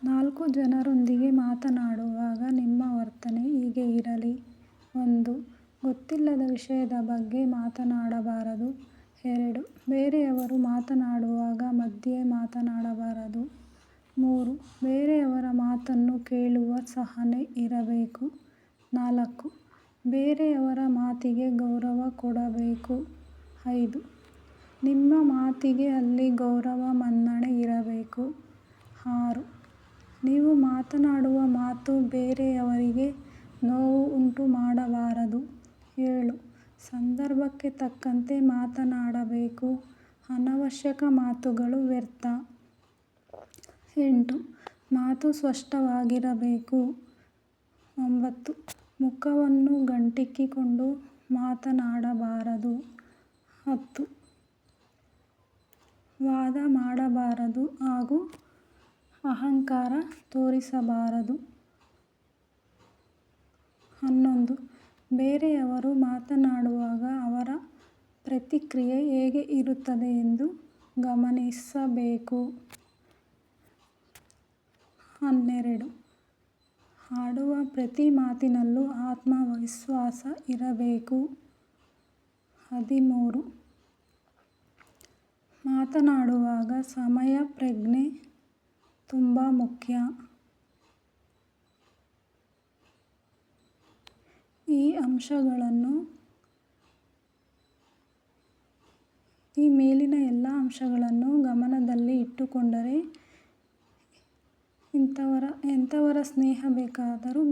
4 ಜನರೊಂದಿಗೆ ಮಾತನಾಡುವಾಗ ನಿಮ್ಮ ವರ್ತನೆ ಹೀಗೆ ಇರಲಿ. 1. ಗೊತ್ತಿಲ್ಲದ ವಿಷಯದ ಬಗ್ಗೆ ಮಾತನಾಡಬಾರದು. 2. ಬೇರೆಯವರು ಮಾತನಾಡುವಾಗ ಮಧ್ಯೆ ಮಾತನಾಡಬಾರದು. 3. ಬೇರೆಯವರ ಮಾತನ್ನು ಕೇಳುವ ಸಹನೆ ಇರಬೇಕು. 4. ಬೇರೆಯವರ ಮಾತಿಗೆ ಗೌರವ ಕೊಡಬೇಕು. 5. ನಿಮ್ಮ ಮಾತಿಗೆ ಅಲ್ಲಿ ಗೌರವ ಮನ್ನಣೆ ಇರಬೇಕು. 6. ನೀವು ಮಾತನಾಡುವ ಮಾತು ಬೇರೆಯವರಿಗೆ ನೋವು ಉಂಟು ಮಾಡಬಾರದು. 7. ಸಂದರ್ಭಕ್ಕೆ ತಕ್ಕಂತೆ ಮಾತನಾಡಬೇಕು. ಅನವಶ್ಯಕ ಮಾತುಗಳು ವ್ಯರ್ಥ. 8. ಮಾತು ಸ್ಪಷ್ಟವಾಗಿರಬೇಕು. 9. ಮುಖವನ್ನು ಗಂಟಿಕ್ಕಿಕೊಂಡು ಮಾತನಾಡಬಾರದು. 10. ವಾದ ಮಾಡಬಾರದು ಹಾಗೂ ಅಹಂಕಾರ ತೋರಿಸಬಾರದು. 11. ಬೇರೆಯವರು ಮಾತನಾಡುವಾಗ ಅವರ ಪ್ರತಿಕ್ರಿಯೆ ಹೇಗೆ ಇರುತ್ತದೆ ಎಂದು ಗಮನಿಸಬೇಕು. 12. ಆಡುವ ಪ್ರತಿ ಮಾತಿನಲ್ಲೂ ಆತ್ಮವಿಶ್ವಾಸ ಇರಬೇಕು. 13. ಮಾತನಾಡುವಾಗ ಸಮಯ ಪ್ರಜ್ಞೆ ತುಂಬ ಮುಖ್ಯ. ಈ ಮೇಲಿನ ಎಲ್ಲ ಅಂಶಗಳನ್ನು ಗಮನದಲ್ಲಿ ಇಟ್ಟುಕೊಂಡರೆ ಎಂಥವರ ಸ್ನೇಹ ಬೇಕಾದರೂ